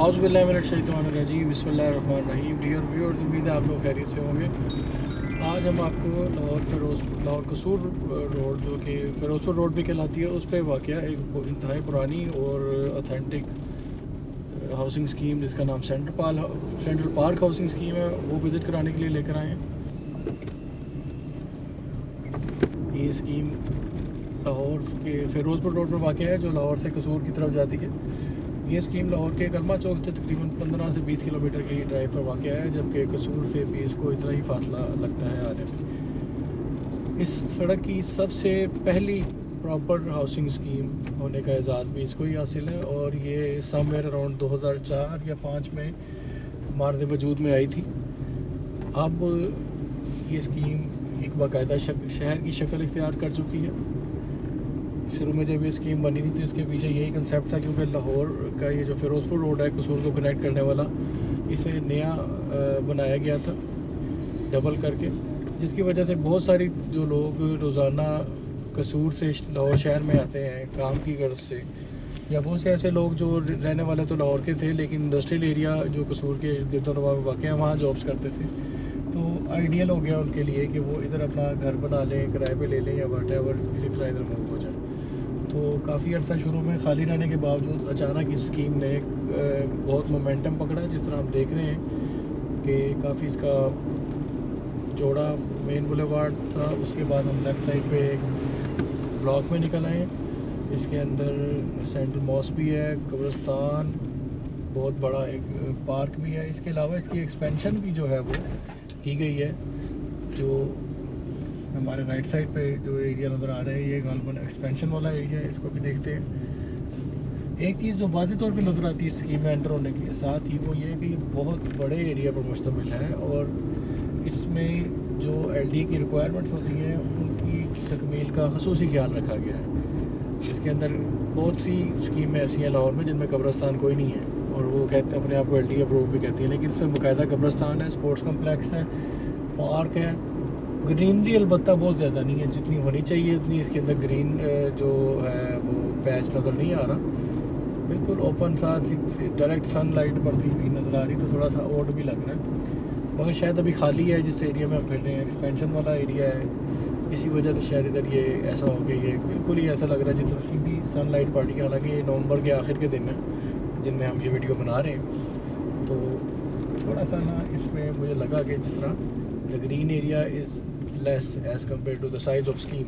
औज़ुबिल्लाहिमिनश्शैतानिर्रजीम बिस्मिल्लाहिर्रहमानिर्रहीम। Dear viewers, उम्मीद है आप लोग खैरियत से होंगे। आज हम आपको लाहौर कसूर रोड, जो कि फ़िरोज़पुर रोड भी कहलाती है, उस पर वाक़या एक इंतहाई पुरानी और ऑथेंटिक हाउसिंग स्कीम जिसका नाम सेंट्रल पार्क हाउसिंग स्कीम है, वो विज़िट कराने के लिए लेकर आए हैं। ये स्कीम लाहौर के फ़िरोज़पुर रोड पर वाक़या है, जो लाहौर से कसूर की तरफ जाती है। ये स्कीम लाहौर के कलमा चौक से तकरीबन 15 से 20 किलोमीटर की ड्राइव पर वाक़या है, जबकि कसूर से 20 को इतना ही फासला लगता है आने में। इस सड़क की सबसे पहली प्रॉपर हाउसिंग स्कीम होने का एजाज़ भी इसको ही हासिल है, और ये समवेयर अराउंड 2004 या 5 में मार्द वजूद में आई थी। अब ये स्कीम एक बाकायदा शहर की शक्ल इख्तियार कर चुकी है। शुरू में जब ये स्कीम बनी थी तो इसके पीछे यही कंसेप्ट था, क्योंकि लाहौर का ये जो फ़िरोज़पुर रोड है कसूर को कनेक्ट करने वाला, इसे नया बनाया गया था डबल करके, जिसकी वजह से बहुत सारी जो लोग रोज़ाना कसूर से लाहौर शहर में आते हैं काम की गर्ज से, या बहुत से ऐसे लोग जो रहने वाले तो लाहौर के थे लेकिन इंडस्ट्रियल एरिया जो कसूर के गिरदोनवा में वाक़ है वहाँ जॉब्स करते थे, तो आइडियल हो गया उनके लिए कि वो इधर अपना घर बना लें, किराए पे ले लें या वटेवर, किसी तरह इधर मूव हो जाए। तो काफ़ी अर्सा शुरू में खाली रहने के बावजूद अचानक इस स्कीम ने बहुत मोमेंटम पकड़ा, जिस तरह हम देख रहे हैं कि काफ़ी इसका चौड़ा मेन बुलेवार्ड था। उसके बाद हम लेफ़्ट साइड पे एक ब्लॉक में निकल आए। इसके अंदर सेंट्रल मॉस्क भी है, कब्रिस्तान, बहुत बड़ा एक पार्क भी है। इसके अलावा इसकी एक्सपेंशन भी जो है वो की गई है। जो हमारे राइट साइड पे जो एरिया नज़र आ रहा है, ये गालबन एक्सपेंशन वाला एरिया है, इसको भी देखते हैं। एक चीज़ जो वाज़ेह तौर पे नज़र आती है स्कीम में एंटर होने के साथ ही, वो ये है कि बहुत बड़े एरिया पर मुश्तमिल है, और इसमें जो LD की रिक्वायरमेंट्स होती हैं उनकी तकमील का ख़ुसूसी ख्याल रखा गया है। इसके अंदर बहुत सी स्कीमें ऐसी हैं लाहौर में जिनमें कब्रिस्तान कोई नहीं है, और वो कहते अपने आप को LD अप्रूव भी कहती है, लेकिन इसमें बाकायदा कब्रिस्तान है, स्पोर्ट्स कम्प्लेक्स है, पार्क है। ग्रीनरी अलबत्ता बहुत ज़्यादा नहीं है, जितनी होनी चाहिए उतनी इसके अंदर ग्रीन जो है वो पैच नज़र नहीं आ रहा। बिल्कुल ओपन सा डायरेक्ट सनलाइट पड़ती हुई नज़र आ रही, तो थोड़ा सा ओड भी लग रहा है, मगर शायद अभी खाली है जिस एरिया में हम फिर रहे हैं। एक्सपेंशन वाला एरिया है, इसी वजह से शायद इधर ये ऐसा हो गया, ये बिल्कुल ही ऐसा लग रहा है जिस तरह सीधी सनलाइट पड़ रही है। हालाँकि ये नवंबर के आखिर के दिन है जिनमें हम ये वीडियो बना रहे हैं, तो थोड़ा सा ना इसमें मुझे लगा कि जिस तरह the green area is less as compare to the size of scheme.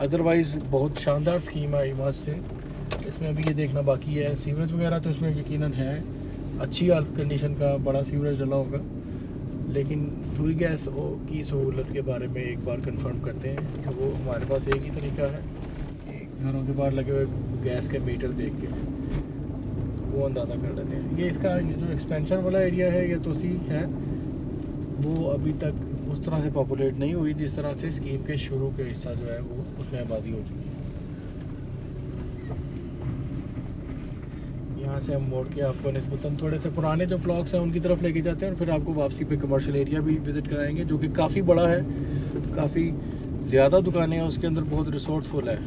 Otherwise बहुत शानदार स्कीम है इमाज से। इसमें अभी ये देखना बाकी है, सीवरेज वगैरह तो इसमें यकीनन है, अच्छी कंडीशन का बड़ा सीवरेज डला होगा, लेकिन सुई गैस की सहूलत के बारे में एक बार कंफर्म करते हैं कि वो हमारे पास एक ही तरीका है कि घरों के बाहर लगे हुए गैस के मीटर देख के वो अंदाज़ा कर लेते हैं। ये इसका जो एक्सपेंशन वाला एरिया है, ये तोसी है, वो अभी तक उस तरह से पॉपुलेट नहीं हुई जिस तरह से स्कीम के शुरू के हिस्सा जो है वो उसमें आबादी हो चुकी है। यहाँ से हम मोड़ के आपको निस्बतन थोड़े से पुराने जो ब्लॉक्स हैं उनकी तरफ लेके जाते हैं, और फिर आपको वापसी पे कमर्शियल एरिया भी विज़िट कराएंगे, जो कि काफ़ी बड़ा है, काफ़ी ज़्यादा दुकानें हैं, उसके अंदर बहुत रिसोर्सफुल है।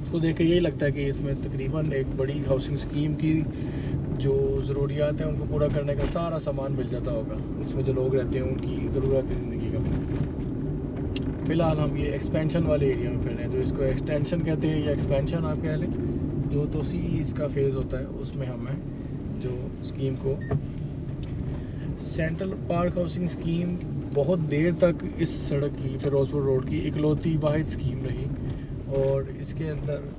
उसको देख के यही लगता है कि इसमें तकरीबन एक बड़ी हाउसिंग स्कीम की जो ज़रूरियात हैं उनको पूरा करने का सारा सामान मिल जाता होगा। उसमें जो लोग रहते हैं उनकी ज़रूरत ज़िंदगी का भी। फ़िलहाल हम ये एक्सपेंशन वाले एरिया में फिर रहे हैं, जो इसको एक्सटेंशन कहते हैं या एक्सपेंशन आप कह लें, जो तोसी इसका फेज़ होता है उसमें हम हैं। जो स्कीम को सेंट्रल पार्क हाउसिंग स्कीम बहुत देर तक इस सड़क की, फ़िरोज़पुर रोड की इकलौती वाहिद स्कीम रही, और इसके अंदर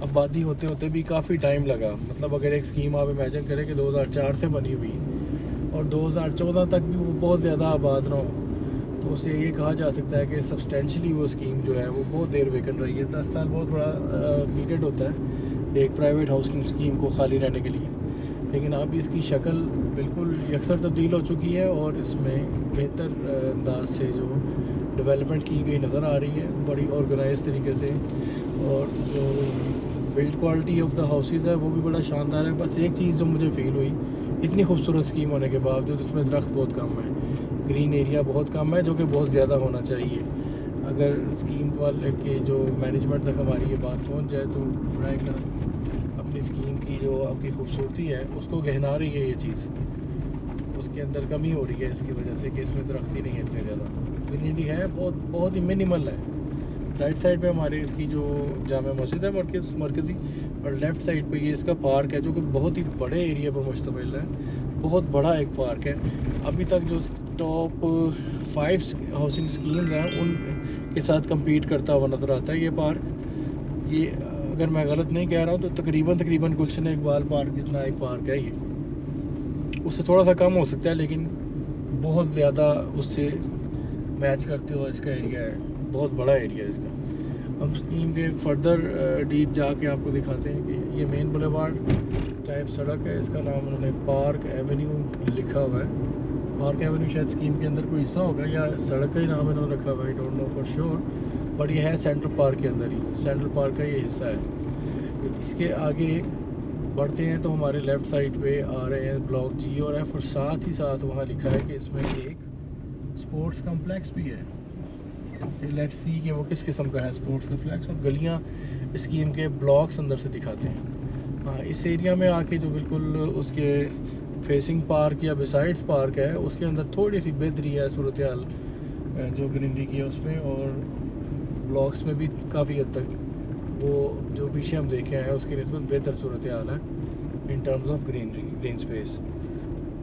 आबादी होते होते भी काफ़ी टाइम लगा। मतलब अगर एक स्कीम आप इमेजिन करें कि 2004 से बनी हुई और 2014 तक भी वो बहुत ज़्यादा आबाद ना हो, तो उसे ये कहा जा सकता है कि सब्सटेंशली वो स्कीम जो है वो बहुत देर वेकेंट रही है। 10 साल बहुत बड़ा पीरियड होता है एक प्राइवेट हाउसिंग स्कीम को खाली रहने के लिए, लेकिन अब इसकी शक्ल बिल्कुल यकसर तब्दील हो चुकी है, और इसमें बेहतर अंदाज से जो डेवलपमेंट की गई नज़र आ रही है, बड़ी ऑर्गेनाइज तरीके से, और जो build quality of the houses है वो भी बड़ा शानदार है। बस एक चीज़ जो मुझे फ़ील हुई, इतनी खूबसूरत स्कीम होने के बावजूद इसमें दरख्त बहुत कम है, ग्रीन एरिया बहुत कम है, जो कि बहुत ज़्यादा होना चाहिए। अगर स्कीम वाले के जो मैनेजमेंट तक हमारी ये बात पहुंच जाए तो बराए कर अपनी इसकी जो आपकी खूबसूरती है उसको गहना रही है ये चीज़, उसके अंदर कमी हो रही है इसकी वजह से कि इसमें दरख्त ही नहीं है इतने ज़्यादा। ग्रीनरी है बहुत ही मिनिमल है। राइट साइड पे हमारे इसकी जो जामा मस्जिद है मरकज़ी, और लेफ़्ट साइड पे ये इसका पार्क है जो कि बहुत ही बड़े एरिया पर मुश्तमिल है, बहुत बड़ा एक पार्क है। अभी तक जो टॉप 5 हाउसिंग स्कीम्स हैं उन के साथ कम्पीट करता हुआ नज़र आता है ये पार्क। ये अगर मैं गलत नहीं कह रहा हूँ तो तकरीबन गुलशन इकबाल पार्क जितना एक पार्क है ये, उससे थोड़ा सा कम हो सकता है लेकिन बहुत ज़्यादा उससे मैच करते हुए इसका एरिया है, बहुत बड़ा एरिया है इसका। हम स्कीम के फर्दर डीप जाके आपको दिखाते हैं कि ये मेन बुलेवार्ड टाइप सड़क है, इसका नाम उन्होंने पार्क एवेन्यू लिखा हुआ है। पार्क एवेन्यू शायद स्कीम के अंदर कोई हिस्सा होगा या सड़क का ही नाम इन्होंने रखा हुआ है, I don't know for sure, but ये है सेंट्रल पार्क के अंदर ही, सेंट्रल पार्क का ये हिस्सा है। इसके आगे बढ़ते हैं तो हमारे लेफ़्ट साइड पे आ रहे हैं ब्लॉक जी और एफ, और साथ ही साथ वहाँ लिखा है कि इसमें एक स्पोर्ट्स कम्प्लेक्स भी है। लेट्स सी कि वो किस किस्म का है स्पोर्ट्स कम्प्लेक्स, और गलियाँ स्कीम के ब्लॉक्स अंदर से दिखाते हैं। हाँ, इस एरिया में आके जो बिल्कुल उसके फेसिंग पार्क या बिसाइड्स पार्क है उसके अंदर थोड़ी सी बेहतरी है सूरत हाल जो ग्रीनरी की है उसमें, और ब्लॉक्स में भी काफ़ी हद तक वो जो पीछे हम देखे हैं उसके निस्बत बेहतर सूरत हाल है in terms of green space.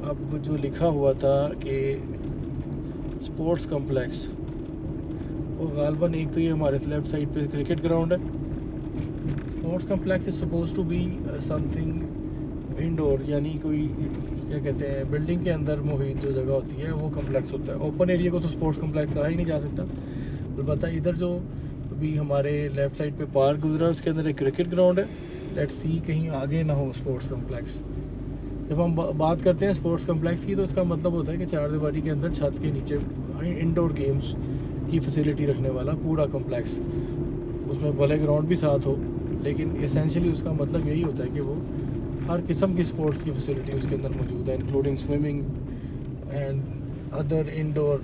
अब जो लिखा हुआ था कि स्पोर्ट्स कम्प्लेक्स, और गालबन एक तो ये हमारे लेफ़्ट साइड पे क्रिकेट ग्राउंड है। Sports complex is suppose to be something indoor, यानी कोई क्या कहते हैं बिल्डिंग के अंदर मुहित जो जगह होती है वो कम्प्लेक्स होता है। ओपन एरिया को तो स्पोर्ट्स कम्प्लेक्स कहा ही नहीं जा सकता। अलबत्ता इधर जो भी हमारे लेफ़्ट साइड पे पार्क गुजरा है उसके अंदर एक क्रिकेट ग्राउंड है। लेट्स सी कहीं आगे ना हो स्पोर्ट्स कम्प्लेक्स। जब हम बात करते हैं स्पोर्ट्स कम्प्लेक्स की तो इसका मतलब होता है कि चार दीवारी के अंदर छत के नीचे इंडोर गेम्स की फैसिलिटी रखने वाला पूरा कम्प्लेक्स, उसमें भले ग्राउंड भी साथ हो, लेकिन एसेंशियली उसका मतलब यही होता है कि वो हर किस्म की स्पोर्ट्स की फैसिलिटी उसके अंदर मौजूद है, including swimming and other indoor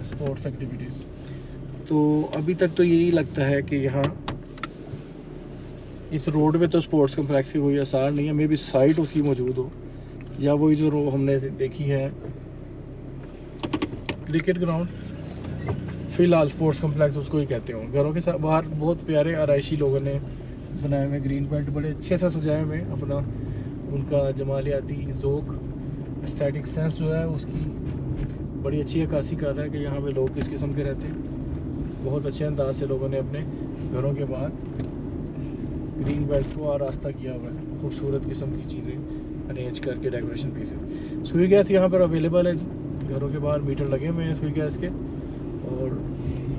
sports activities. तो अभी तक तो यही लगता है कि यहाँ इस रोड पे तो स्पोर्ट्स कम्प्लेक्स की कोई आसार नहीं है, मे बी साइट उसकी मौजूद हो, या वही जो रो हमने देखी है क्रिकेट ग्राउंड, फ़िलहाल स्पोर्ट्स कम्प्लेक्स उसको ही कहते हों। घरों के साथ बाहर बहुत प्यारे आराइशी लोगों ने बनाए हुए ग्रीन बेल्ट बड़े अच्छे से सजाए हुए अपना, उनका जमालियाती ज़ोक एस्थेटिक सेंस जो है उसकी बड़ी अच्छी अक्कासी कर रहा है कि यहाँ पे लोग किस किस्म के रहते हैं। बहुत अच्छे अंदाज से लोगों ने अपने घरों के बाहर ग्रीन बेल्ट को आरास्ता किया हुआ है, खूबसूरत किस्म की चीज़ें अरेंज करके डेकोरेशन पीसेस। सुई गैस यहाँ पर अवेलेबल है जी, घरों के बाहर मीटर लगे हुए हैं सुई गैस के, और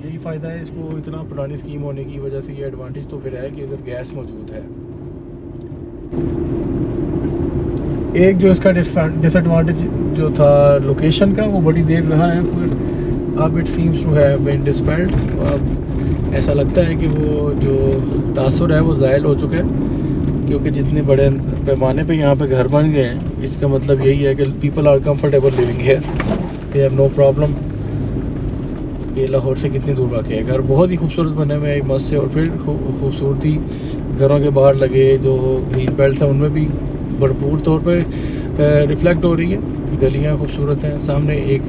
यही फ़ायदा है इसको, इतना पुरानी स्कीम होने की वजह से ये एडवांटेज तो फिर है कि इधर गैस मौजूद है। एक जो इसका डिसएडवांटेज जो था लोकेशन का वो बड़ी देर रहा है, फिर अब it seems to have been dispelled. अब ऐसा लगता है कि वो जो तासुर है वो ज़ायल हो चुका है, क्योंकि जितने बड़े पैमाने पे यहाँ पे घर बन गए हैं इसका मतलब यही है कि people are comfortable living here, they have no problem. ये लाहौर से कितनी दूर वाक़ है, घर बहुत ही खूबसूरत बने हुए हैं मस्त से, और फिर खूबसूरती घरों के बाहर लगे जो ग्रीन बेल्ट है उनमें भी भरपूर तौर पे रिफ्लेक्ट हो रही है। गलियाँ खूबसूरत हैं, सामने एक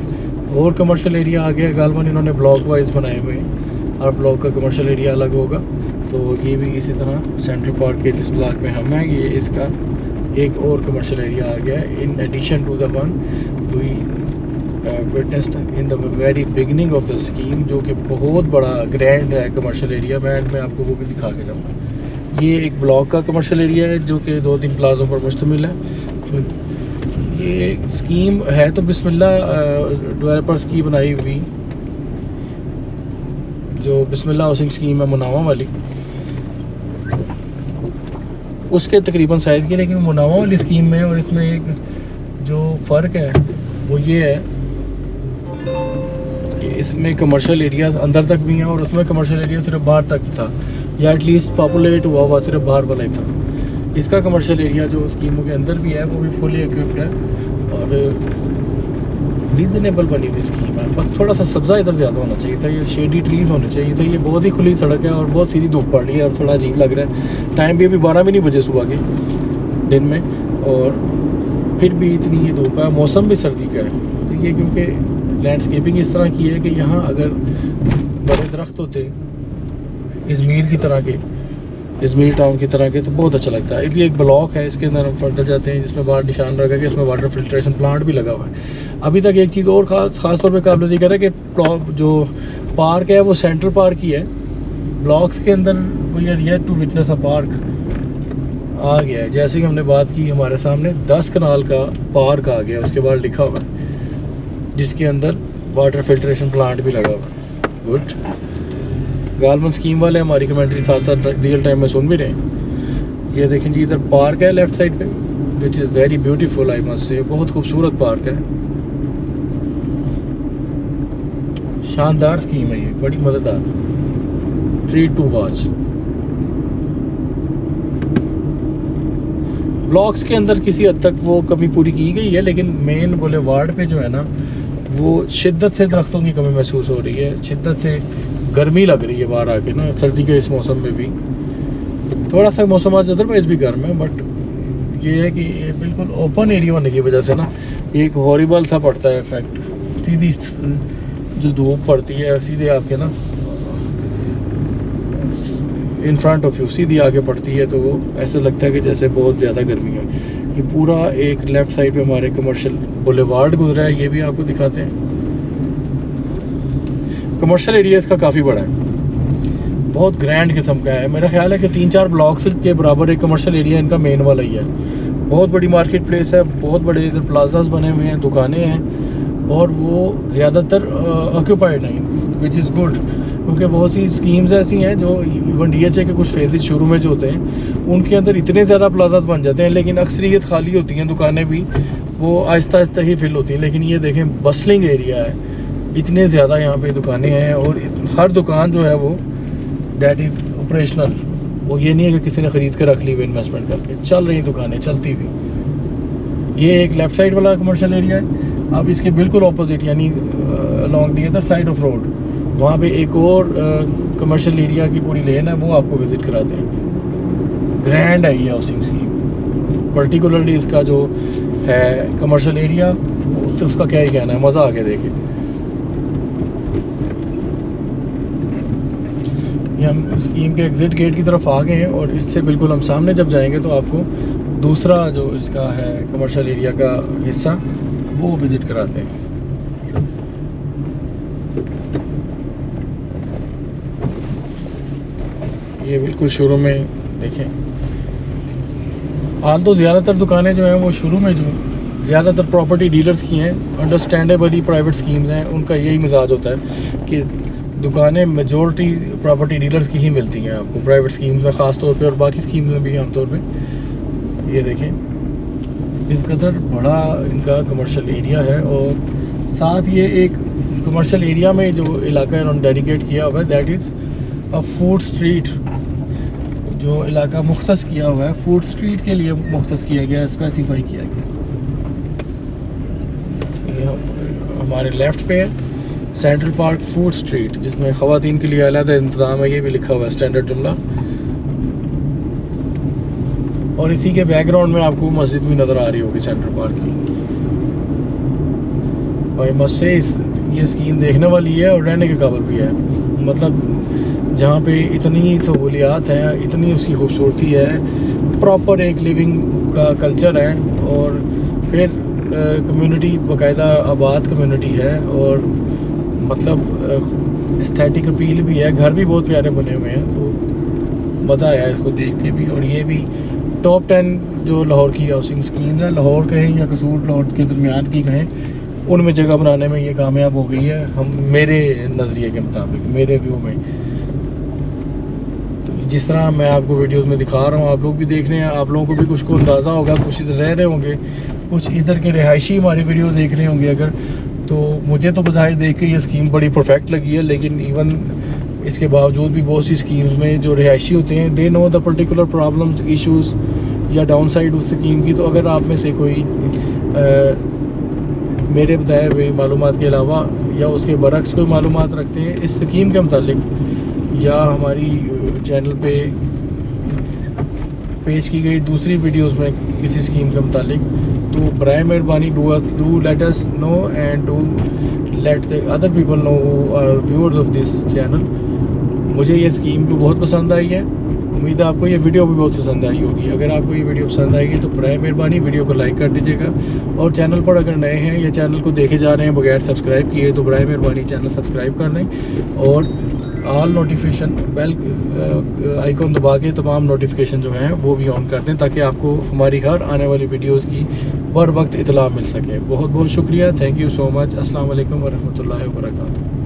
और कमर्शियल एरिया आ गया, गालबन इन्होंने ब्लॉक वाइज बनाए हुए हैं, हर ब्लॉक का कमर्शियल एरिया अलग होगा। तो ये भी इसी तरह सेंट्रल पार्क के जिस ब्लॉक में हम हैं ये इसका एक और कमर्शियल एरिया आ गया है, in addition to the one we witnessed in the very beginning of the scheme, जो कि बहुत बड़ा ग्रैंड है कमर्शियल एरिया। मैं आपको वो भी दिखा के जाऊँगा। ये एक ब्लॉक का कमर्शियल एरिया है जो कि 2-3 प्लाजों पर मुश्तमिल है। तो ये स्कीम है तो बिस्मिल्लाह डेवलपर्स की बनाई हुई, जो बिस्मिल्लाह हाउसिंग स्कीम है मुनावा वाली, उसके तकरीबन साइज़ की, लेकिन मुनावा वाली स्कीम में और इसमें एक जो फ़र्क है वो ये है कि इसमें कमर्शियल एरिया अंदर तक भी हैं और उसमें कमर्शियल एरिया सिर्फ बाहर तक था, या एटलीस्ट पॉपुलेट हुआ सिर्फ बाहर वाला ही था। इसका कमर्शियल एरिया जो स्कीमों के अंदर भी है वो भी फुली इक्विप्ड है और रीज़नेबल बनी हुई स्कीम है। बस थोड़ा सा सब्ज़ा इधर ज़्यादा होना चाहिए था, ये शेडी ट्रीज़ होने चाहिए थे। ये बहुत ही खुली सड़क है और बहुत सीधी धूप पड़ रही है और थोड़ा अजीब लग रहा है। टाइम भी अभी 12 भी नहीं बजे सुबह के, दिन में, और फिर भी इतनी ये धूप है, मौसम भी सर्दी का है। तो ये क्योंकि लैंडस्केपिंग इस तरह की है कि यहाँ अगर बड़े दरख्त होते इजमीर की तरह के, इजमीर टाउन की तरह के, तो बहुत अच्छा लगता है। ये एक ब्लॉक है, इसके अंदर हम फर्दर जाते हैं, जिसमें बाहर निशान रखा है कि इसमें वाटर फिल्ट्रेशन प्लांट भी लगा हुआ है। अभी तक एक चीज़ और ख़ास तौर पे काबिल ज़िक्र है कि जो पार्क है वो सेंट्रल पार्क ही है। ब्लॉक्स के अंदर we are yet to witness a park आ गया है। जैसे कि हमने बात की, हमारे सामने 10 कनाल का पार्क आ गया, उसके बाद लिखा हुआ है जिसके अंदर वाटर फिल्ट्रेशन प्लांट भी लगा हुआ है। गुड। गालमन स्कीम वाले हमारी कमेंट्री साथ साथ रियल टाइम में सुन भी रहे हैं। ये देखें जी, इधर पार्क है लेफ्ट साइड पे, which is very beautiful, I must say. बहुत खूबसूरत पार्क है, शानदार स्कीम है ये, बड़ी मज़ेदार, ट्रीट टू वॉच। ब्लॉक्स के अंदर किसी हद तक वो कमी पूरी की गई है, लेकिन मेन बुलेवार्ड पे जो है ना, वो शिद्दत से दरख्तों की कमी महसूस हो रही है, शिद्दत से गर्मी लग रही है बाहर आके ना, सर्दी के इस मौसम में भी। थोड़ा सा मौसम आज अदरवाइज भी गर्म है, बट ये है कि ये बिल्कुल ओपन एरिया होने की वजह से ना एक हॉरिबल सा पड़ता है इफेक्ट। सीधी जो धूप पड़ती है सीधे आपके ना इन फ्रंट ऑफ यू सीधी आके पड़ती है, तो वो ऐसा लगता है कि जैसे बहुत ज़्यादा गर्मी है। ये पूरा एक लेफ़्ट साइड पे हमारे कमर्शियल बुलेवार्ड गुजरा है, ये भी आपको दिखाते हैं। कमर्शियल एरिया इसका काफ़ी बड़ा है, बहुत ग्रैंड किस्म का है। मेरा ख्याल है कि 3-4 ब्लॉक्स के बराबर एक कमर्शियल एरिया इनका मेन वाला ही है। बहुत बड़ी मार्केट प्लेस है, बहुत बड़े इधर प्लाजाज बने हुए हैं, दुकानें हैं, और वो ज़्यादातर ऑक्यूपाइड हैं, विच इज़ गुड, क्योंकि बहुत सी स्कीम्स ऐसी हैं जो इवन DHA के कुछ फेजेज शुरू में जो होते हैं उनके अंदर इतने ज़्यादा प्लाजाज बन जाते हैं, लेकिन अक्सरियत खाली होती हैं दुकानें भी, वो आहिस्ता आहिस्ता ही फिल होती हैं। लेकिन ये देखें, बसलिंग एरिया है, इतने ज़्यादा यहाँ पे दुकानें हैं, और हर दुकान जो है वो दैट इज़ ऑपरेशनल। वो ये नहीं है कि किसी ने ख़रीद कर रख ली हुई इन्वेस्टमेंट करके, चल रही दुकानें चलती हुई। ये एक लेफ़्ट साइड वाला कमर्शियल एरिया है। अब इसके बिल्कुल ऑपोजिट, यानी along the other side of road, वहाँ पे एक और कमर्शियल एरिया की पूरी लेन है, वो आपको विज़िट कराते हैं। ग्रैंड है ये हाउसिंग स्कीम, पर्टिकुलरली इसका जो है कमर्शियल एरिया, उसका क्या ही कहना है, मज़ा आ गया देखे। ये हम स्कीम के एग्ज़िट गेट की तरफ आ गए हैं, और इससे बिल्कुल हम सामने जब जाएंगे तो आपको दूसरा जो इसका है कमर्शियल एरिया का हिस्सा वो विज़िट कराते हैं। ये बिल्कुल शुरू में देखें, हाल तो ज़्यादातर दुकानें जो हैं वो शुरू में जो ज़्यादातर प्रॉपर्टी डीलर्स की हैं, अंडरस्टैंडेबली प्राइवेट स्कीम्स हैं, उनका यही मिजाज होता है कि दुकानें मेजॉरिटी प्रॉपर्टी डीलर्स की ही मिलती हैं आपको प्राइवेट स्कीम्स में ख़ास तौर पे, और बाकी स्कीम्स में भी आमतौर पे। ये देखें, इस कदर बड़ा इनका कमर्शियल एरिया है, और साथ ये एक कमर्शियल एरिया में जो इलाका इन्होंने डेडिकेट किया हुआ है, that is a food street. जो इलाका मुख्तस किया हुआ है फूड स्ट्रीट के लिए मुख्तस किया गया है, स्पेसिफाई किया गया। ये हमारे लेफ़्ट पे है सेंट्रल पार्क फूड स्ट्रीट, जिसमें ख़वातीन के लिए अलग इंतज़ाम है, ये भी लिखा हुआ है स्टैंडर्ड जुमला। और इसी के बैकग्राउंड में आपको मस्जिद भी नज़र आ रही होगी सेंट्रल पार्क की। भाई मस्त से ये स्कीम देखने वाली है और रहने के काबिल भी है। मतलब जहाँ पे इतनी सहूलियात हैं, इतनी उसकी खूबसूरती है, प्रॉपर एक लिविंग का कल्चर है, और फिर कम्युनिटी बाकायदा आबाद कम्युनिटी है, और मतलब एस्थेटिक अपील भी है, घर भी बहुत प्यारे बने हुए हैं, तो मज़ा आया इसको देख के भी। और ये भी टॉप 10 जो लाहौर की हाउसिंग स्कीम है, लाहौर कहें या कसूर लाहौर के दरमियान की कहें, उनमें जगह बनाने में ये कामयाब हो गई है, हम मेरे नज़रिए के मुताबिक, मेरे व्यू में। तो जिस तरह मैं आपको वीडियोस में दिखा रहा हूँ, आप लोग भी देख रहे हैं, आप लोगों को भी कुछ को अंदाज़ा होगा, कुछ इधर रह रहे होंगे, कुछ इधर के रिहायशी हमारी वीडियोस देख रहे होंगे अगर, तो मुझे तो बज़ाहिर देख के ये स्कीम बड़ी परफेक्ट लगी है। लेकिन इवन इसके बावजूद भी बहुत सी स्कीम्स में जो रिहायशी होते हैं, they know the particular problems, issues या डाउन साइड उस स्कीम की। तो अगर आप में से कोई मेरे बताए हुए मालूमात के अलावा या उसके बरक्स कोई मालूमात रखते हैं इस स्कीम के मुतालिक, या हमारी चैनल पे पेश की गई दूसरी वीडियोस में किसी स्कीम के मुतालिक, तो बराए मेहरबानी do let us know and do let the other people know who are viewers of this channel. मुझे ये स्कीम तो बहुत पसंद आई है, उम्मीद है आपको ये वीडियो भी बहुत पसंद आई होगी। अगर आपको ये वीडियो पसंद आएगी तो बराए मेहरबानी वीडियो को लाइक कर दीजिएगा, और चैनल पर अगर नए हैं या चैनल को देखे जा रहे हैं बगैर सब्सक्राइब किए तो बराए मेहरबानी चैनल सब्सक्राइब कर लें, और ऑल नोटिफिकेशन बेल आइकॉन दबा के तमाम नोटिफिकेशन जो हैं वो भी ऑन कर दें, ताकि आपको हमारी हर आने वाली वीडियोज़ की बर वक्त इतला मिल सके। बहुत बहुत शुक्रिया, थैंक यू सो मच। अस्सलाम वालेकुम वरहमतुल्लाहि वबरकातुहू।